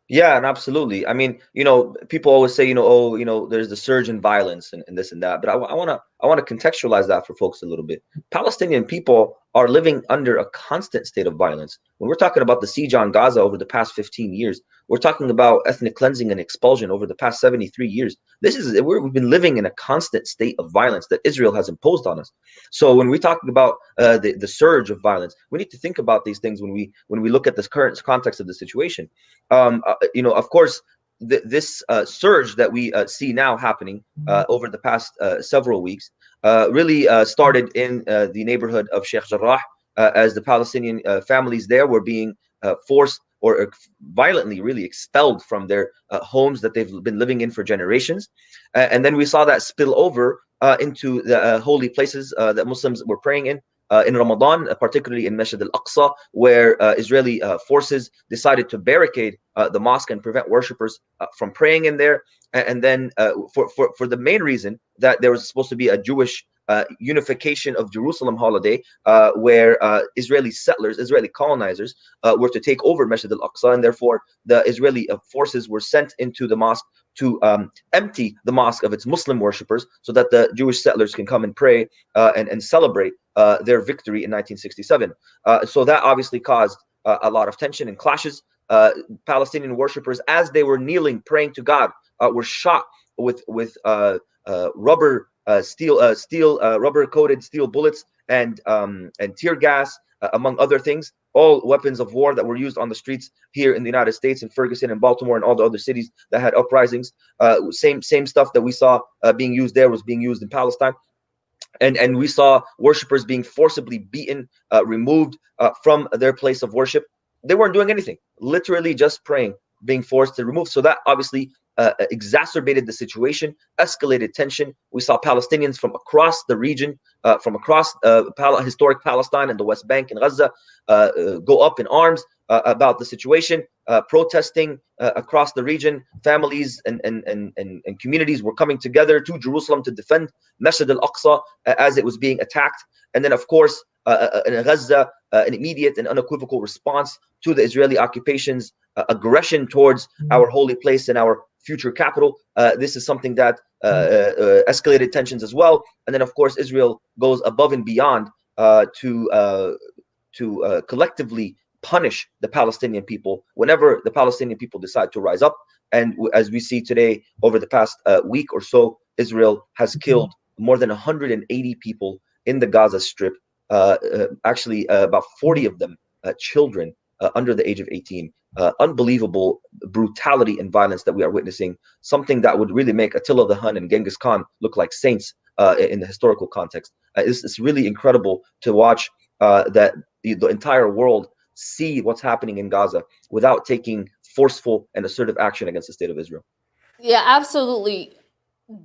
Yeah, and absolutely. I mean, you know, people always say, you know, oh, you know, there's the surge in violence and this and that. But I want to contextualize that for folks a little bit. Palestinian people are living under a constant state of violence. When we're talking about the siege on Gaza over the past 15 years, we're talking about ethnic cleansing and expulsion over the past 73 years. We've been living in a constant state of violence that Israel has imposed on us. So when we talk about the surge of violence, we need to think about these things when we look at this current context of the situation. You know, of course, this surge that we see now happening over the past several weeks really started in the neighborhood of Sheikh Jarrah, as the Palestinian families there were being forced or violently really expelled from their homes that they've been living in for generations. And then we saw that spill over into the holy places that Muslims were praying in, in Ramadan, particularly in Masjid al-Aqsa, where Israeli forces decided to barricade the mosque and prevent worshippers from praying in there. And then for the main reason that there was supposed to be a Jewish unification of Jerusalem holiday, where Israeli settlers, Israeli colonizers, were to take over Masjid al-Aqsa, and therefore the Israeli forces were sent into the mosque to empty the mosque of its Muslim worshippers, so that the Jewish settlers can come and pray and celebrate their victory in 1967. So that obviously caused a lot of tension and clashes. Palestinian worshippers, as they were kneeling praying to God, were shot with rubber coated steel bullets and tear gas, among other things, all weapons of war that were used on the streets here in the United States, in Ferguson and Baltimore and all the other cities that had uprisings. Same stuff that we saw being used there was being used in Palestine. And we saw worshippers being forcibly beaten, removed from their place of worship. They weren't doing anything, literally just praying, being forced to remove. So that obviously exacerbated the situation, escalated tension. We saw Palestinians from across the region, from across historic Palestine and the West Bank and Gaza, go up in arms about the situation, protesting across the region. Families and communities were coming together to Jerusalem to defend Masjid al-Aqsa as it was being attacked. And then, of course, in Gaza, an immediate and unequivocal response to the Israeli occupation's aggression towards our holy place and our future capital. This is something that escalated tensions as well. And then, of course, Israel goes above and beyond to collectively punish the Palestinian people whenever the Palestinian people decide to rise up. And as we see today, over the past week or so, Israel has killed more than 180 people in the Gaza Strip. Actually, about 40 of them children under the age of 18. Unbelievable brutality and violence that we are witnessing, something that would really make Attila the Hun and Genghis Khan look like saints in the historical context. It's really incredible to watch that the entire world see what's happening in Gaza without taking forceful and assertive action against the state of Israel. Yeah, absolutely.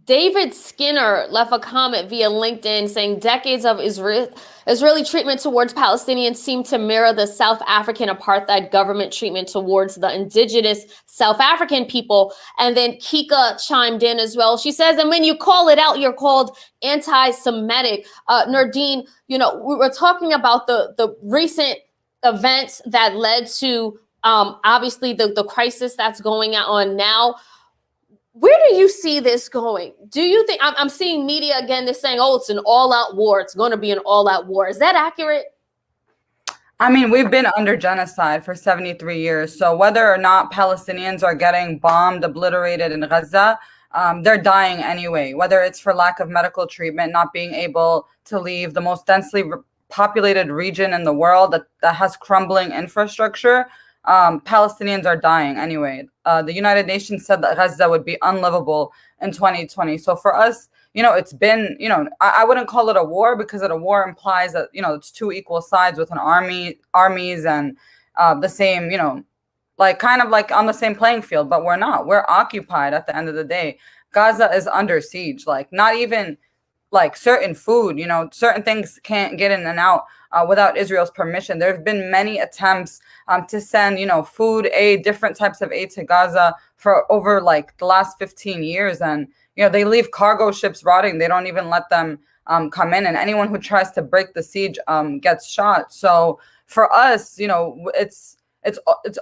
David Skinner left a comment via LinkedIn saying decades of Israeli treatment towards Palestinians seem to mirror the South African apartheid government treatment towards the indigenous South African people. And then Kika chimed in as well. She says, and when you call it out, you're called anti-Semitic. Nardine, we were talking about the recent events that led to obviously the crisis that's going on now. Where do you see this going? Do you think, I'm seeing media again, they're saying, oh, it's an all-out war. It's going to be an all-out war. Is that accurate? I mean, we've been under genocide for 73 years. So whether or not Palestinians are getting bombed, obliterated in Gaza, they're dying anyway, whether it's for lack of medical treatment, not being able to leave the most densely populated region in the world that has crumbling infrastructure. Palestinians are dying anyway. The United Nations said that Gaza would be unlivable in 2020. So for us, it's been, I wouldn't call it a war, because a war implies that, it's two equal sides with an armies and the same, kind of like on the same playing field, but we're not. We're occupied at the end of the day. Gaza is under siege, not even like certain food, certain things can't get in and out without Israel's permission. There have been many attempts to send, food aid, different types of aid to Gaza for over the last 15 years. And, they leave cargo ships rotting. They don't even let them come in. And anyone who tries to break the siege gets shot. So for us, it's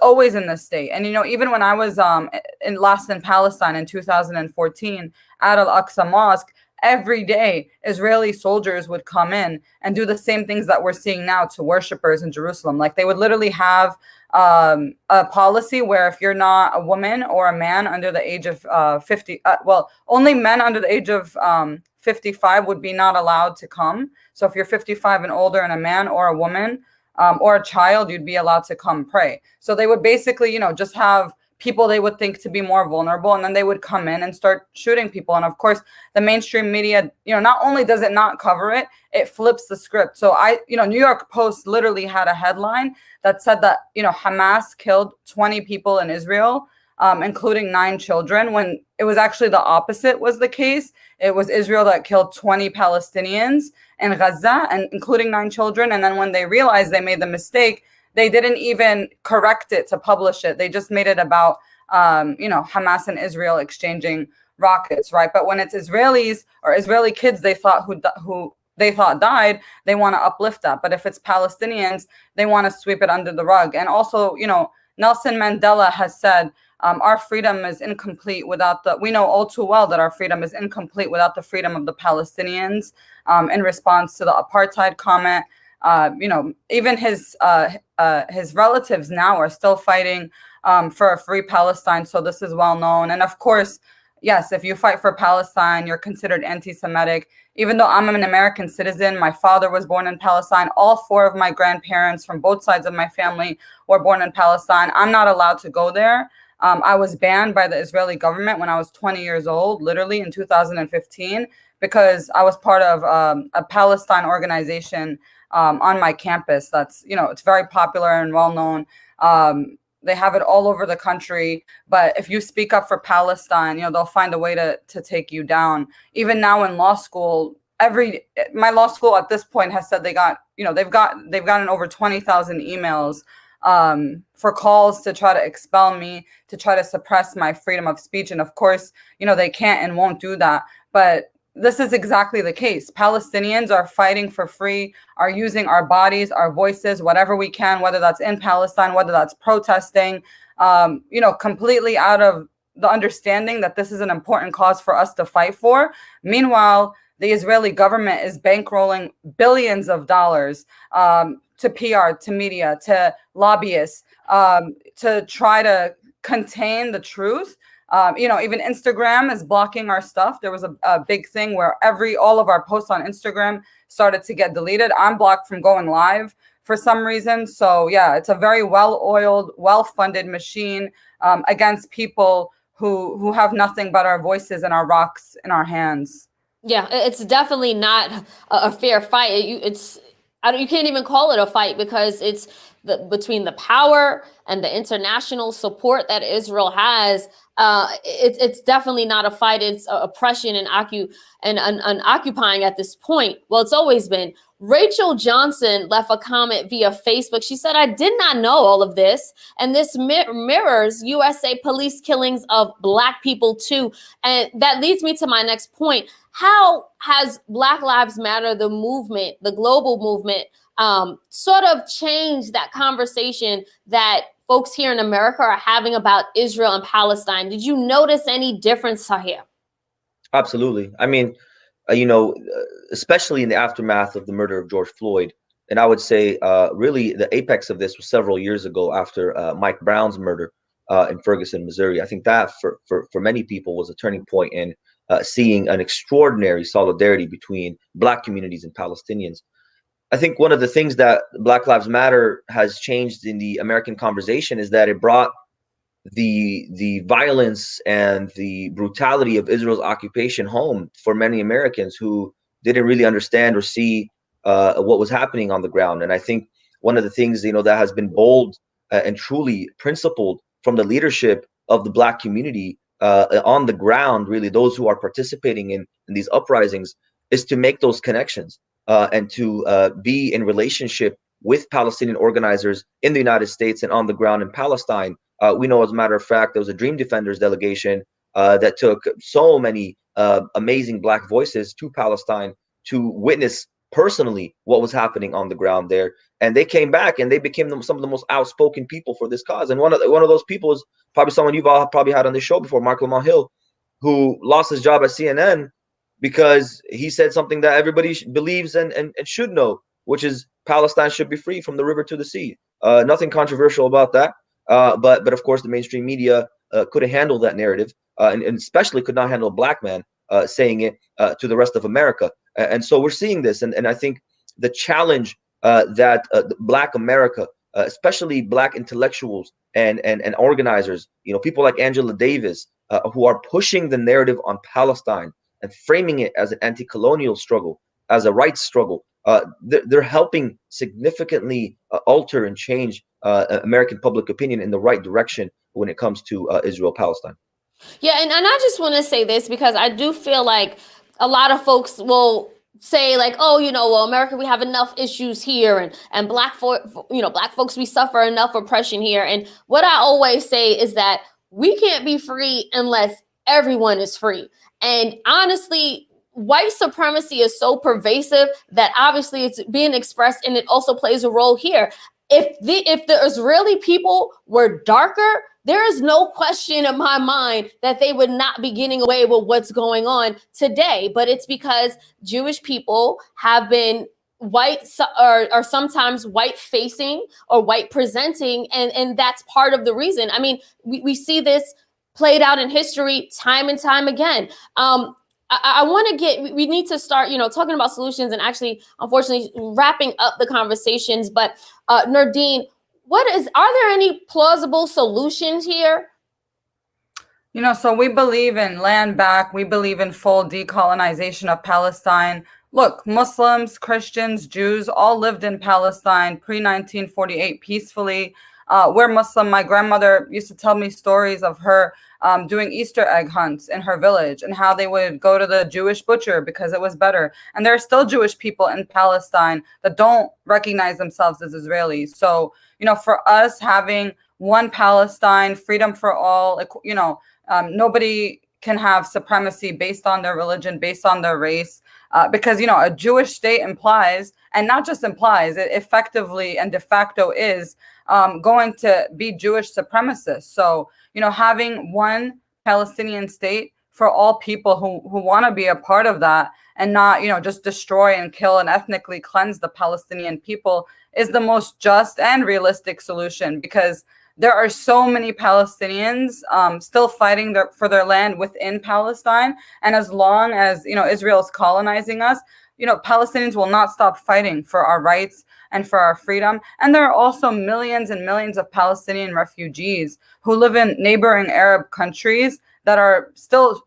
always in this state. And, even when I was last in Palestine in 2014 at Al-Aqsa Mosque, every day, Israeli soldiers would come in and do the same things that we're seeing now to worshipers in Jerusalem. They would literally have a policy where if you're not a woman or a man under the age of 50, only men under the age of 55 would be not allowed to come. So if you're 55 and older and a man or a woman or a child, you'd be allowed to come pray. So they would basically, just have people they would think to be more vulnerable, and then they would come in and start shooting people. And of course, the mainstream media, not only does it not cover it, it flips the script. So New York Post literally had a headline that said that, Hamas killed 20 people in Israel, including 9 children, when it was actually the opposite was the case. It was Israel that killed 20 Palestinians in Gaza, and including 9 children. And then when they realized they made the mistake, they didn't even correct it to publish it. They just made it about, Hamas and Israel exchanging rockets, right? But when it's Israelis or Israeli kids they thought who they thought died, they want to uplift that. But if it's Palestinians, they want to sweep it under the rug. And also, Nelson Mandela has said, our freedom is incomplete without we know all too well that our freedom is incomplete without the freedom of the Palestinians. In response to the apartheid comment, even his relatives now are still fighting for a free Palestine. So this is well known. And of course, yes, if you fight for Palestine, you're considered anti-Semitic. Even though I'm an American citizen, my father was born in Palestine. All 4 of my grandparents from both sides of my family were born in Palestine. I'm not allowed to go there. I was banned by the Israeli government when I was 20 years old, literally in 2015, because I was part of a Palestine organization on my campus. That's, it's very popular and well known. They have it all over the country. But if you speak up for Palestine, they'll find a way to take you down. Even now in law school, my law school at this point has said they've gotten over 20,000 emails for calls to try to expel me, to try to suppress my freedom of speech. And of course, they can't and won't do that. But this is exactly the case. Palestinians are fighting for free, are using our bodies, our voices, whatever we can, whether that's in Palestine, whether that's protesting, completely out of the understanding that this is an important cause for us to fight for. Meanwhile, the Israeli government is bankrolling billions of dollars to PR, to media, to lobbyists, to try to contain the truth. Even Instagram is blocking our stuff. There was a big thing where all of our posts on Instagram started to get deleted. I'm blocked from going live for some reason. So yeah, it's a very well-oiled, well-funded machine against people who have nothing but our voices and our rocks in our hands. Yeah, it's definitely not a fair fight. You can't even call it a fight because it's between the power and the international support that Israel has. It's definitely not a fight. It's oppression and occupying at this point. Well, it's always been. Rachel Johnson left a comment via Facebook. She said, "I did not know all of this, and this mirrors USA police killings of Black people too." And that leads me to my next point. How has Black Lives Matter, the movement, the global movement, sort of changed that conversation that folks here in America are having about Israel and Palestine? Did you notice any difference here? Absolutely. I mean, especially in the aftermath of the murder of George Floyd, and I would say really the apex of this was several years ago after Mike Brown's murder in Ferguson, Missouri. I think that for many people was a turning point in seeing an extraordinary solidarity between Black communities and Palestinians. I think one of the things that Black Lives Matter has changed in the American conversation is that it brought the violence and the brutality of Israel's occupation home for many Americans who didn't really understand or see what was happening on the ground. And I think one of the things that has been bold and truly principled from the leadership of the Black community on the ground, really those who are participating in these uprisings, is to make those connections and to be in relationship with Palestinian organizers in the United States and on the ground in Palestine. We know, as a matter of fact, there was a Dream Defenders delegation that took so many amazing Black voices to Palestine to witness personally what was happening on the ground there. And they came back and they became some of the most outspoken people for this cause. And one of those people is probably someone you've all probably had on this show before, Mark Lamont Hill, who lost his job at CNN because he said something that everybody believes and should know, which is Palestine should be free from the river to the sea. Nothing controversial about that. But of course, the mainstream media couldn't handle that narrative, and especially could not handle a Black man saying it to the rest of America. And so we're seeing this. And I think the challenge that Black America, especially Black intellectuals and organizers, people like Angela Davis, who are pushing the narrative on Palestine and framing it as an anti-colonial struggle, as a rights struggle, they're helping significantly alter and change American public opinion in the right direction when it comes to Israel-Palestine. Yeah, and I just want to say this because I do feel like a lot of folks will say like, oh, well, America, we have enough issues here, and black folks, we suffer enough oppression here. And what I always say is that we can't be free unless everyone is free. And honestly, white supremacy is so pervasive that obviously it's being expressed, and it also plays a role here. If the Israeli people were darker, there is no question in my mind that they would not be getting away with what's going on today. But it's because Jewish people have been white, or sometimes white facing or white presenting, and that's part of the reason. I mean, we see this played out in history time and time again. I want to we need to start, talking about solutions and actually, unfortunately, wrapping up the conversations. But Nardine, are there any plausible solutions here? So we believe in land back. We believe in full decolonization of Palestine. Look, Muslims, Christians, Jews all lived in Palestine pre-1948 peacefully. We're Muslim. My grandmother used to tell me stories of her doing Easter egg hunts in her village, and how they would go to the Jewish butcher because it was better. And there are still Jewish people in Palestine that don't recognize themselves as Israelis. So, for us, having one Palestine, freedom for all, nobody can have supremacy based on their religion, based on their race, because, a Jewish state implies, and not just implies, it effectively and de facto is going to be Jewish supremacists. So, having one Palestinian state for all people who want to be a part of that, and not, just destroy and kill and ethnically cleanse the Palestinian people, is the most just and realistic solution, because there are so many Palestinians still fighting for their land within Palestine. And as long as, Israel is colonizing us, Palestinians will not stop fighting for our rights and for our freedom. And there are also millions and millions of Palestinian refugees who live in neighboring Arab countries that are still,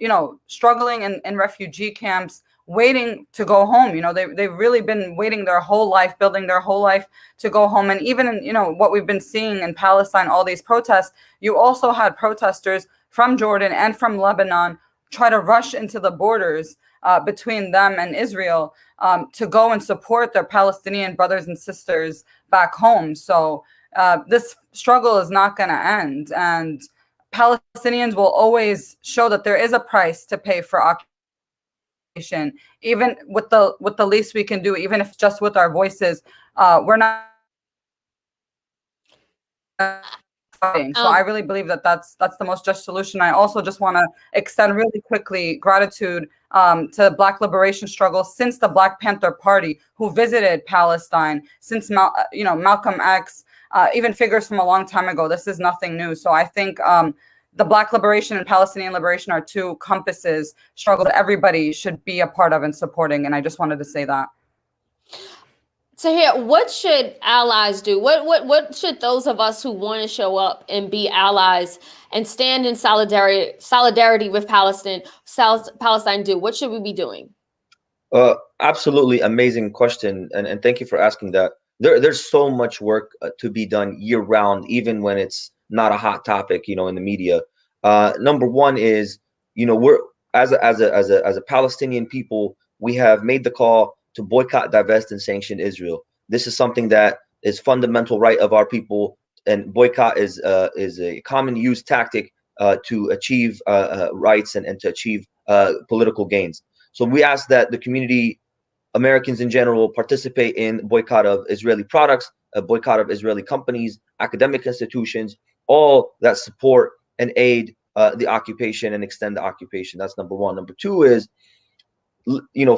struggling in refugee camps, waiting to go home. They've really been waiting their whole life, building their whole life to go home. And even in, what we've been seeing in Palestine, all these protests, you also had protesters from Jordan and from Lebanon try to rush into the borders between them and Israel to go and support their Palestinian brothers and sisters back home. So this struggle is not going to end. And Palestinians will always show that there is a price to pay for occupation, even with the least we can do, even if just with our voices. We're not fighting. So I really believe that that's the most just solution. I also just want to extend really quickly gratitude to Black liberation struggle since the Black Panther Party, who visited Palestine, since Malcolm X, even figures from a long time ago. This is nothing new. So I think the Black liberation and Palestinian liberation are two compasses, struggle that everybody should be a part of and supporting. And I just wanted to say that. Tahir, what should allies do? What should those of us who want to show up and be allies and stand in solidarity with Palestine do? What should we be doing? Absolutely amazing question, and thank you for asking that. There's so much work to be done year round, even when it's not a hot topic, in the media. Number one is, we're as a Palestinian people, we have made the call to boycott, divest, and sanction Israel. This is something that is fundamental right of our people, and boycott is a common used tactic to achieve rights and to achieve political gains. So we ask that the community, Americans in general, participate in boycott of Israeli products, a boycott of Israeli companies, academic institutions, all that support and aid the occupation and extend the occupation. That's number one. Number two is,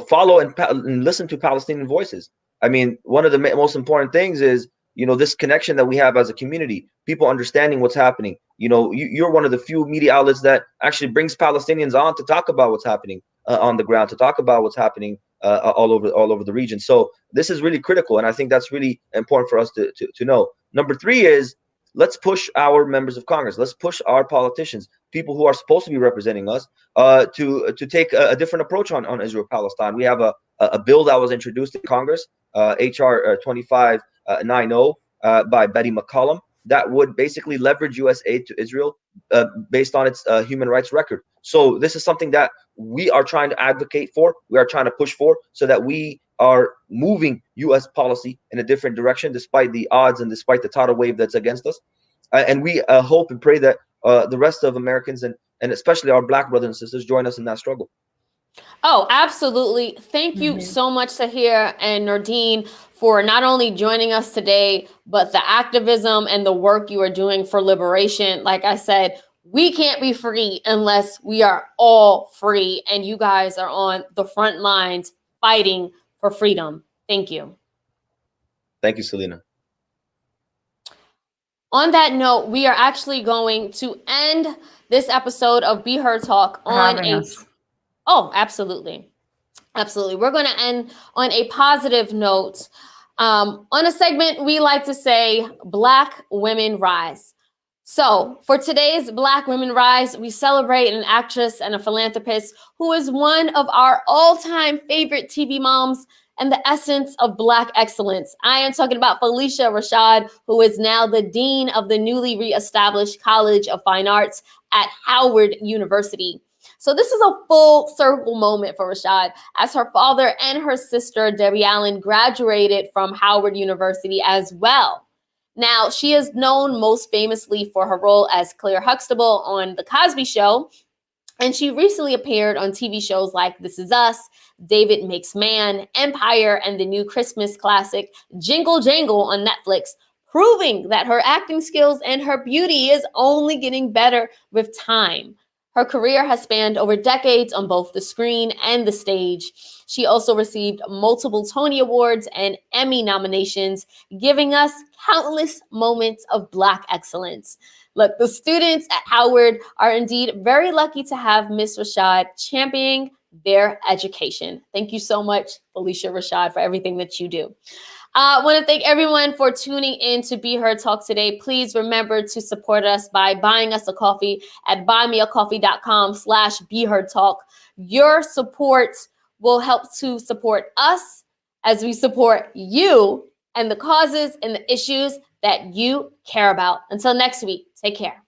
follow and listen to Palestinian voices. I mean, one of the most important things is, this connection that we have as a community, people understanding what's happening. You're one of the few media outlets that actually brings Palestinians on to talk about what's happening on the ground, to talk about what's happening all over the region. So this is really critical, and I think that's really important for us to know. Number three is, let's push our members of Congress. Let's push our politicians, people who are supposed to be representing us, to take a different approach on Israel-Palestine. We have a bill that was introduced in Congress, HR 2590, by Betty McCollum, that would basically leverage U.S. aid to Israel based on its human rights record. So this is something that we are trying to advocate for. We are trying to push for, so that we are moving U.S. policy in a different direction, despite the odds and despite the tidal wave that's against us. And we hope and pray that the rest of Americans and especially our Black brothers and sisters join us in that struggle. Oh, absolutely. Thank you so much, Sahir and Nordine, for not only joining us today, but the activism and the work you are doing for liberation. Like I said, we can't be free unless we are all free. And you guys are on the front lines fighting for freedom. Thank you. Thank you, Selena. On that note, we are actually going to end this episode of Be Her Talk on Oh, absolutely. Absolutely. We're going to end on a positive note. On a segment we like to say, Black Women Rise. So for today's Black Women Rise, we celebrate an actress and a philanthropist who is one of our all-time favorite TV moms and the essence of Black excellence. I am talking about Phylicia Rashad, who is now the dean of the newly reestablished College of Fine Arts at Howard University. So this is a full circle moment for Rashad, as her father and her sister, Debbie Allen, graduated from Howard University as well. Now, she is known most famously for her role as Claire Huxtable on The Cosby Show, and she recently appeared on TV shows like This Is Us, David Makes Man, Empire, and the new Christmas classic Jingle Jangle on Netflix, proving that her acting skills and her beauty is only getting better with time. Her career has spanned over decades on both the screen and the stage. She also received multiple Tony Awards and Emmy nominations, giving us countless moments of Black excellence. Look, the students at Howard are indeed very lucky to have Miss Rashad championing their education. Thank you so much, Phylicia Rashad, for everything that you do. I want to thank everyone for tuning in to Be Her Talk today. Please remember to support us by buying us a coffee at buymeacoffee.com/BeHerTalk. Your support will help to support us as we support you and the causes and the issues that you care about. Until next week, take care.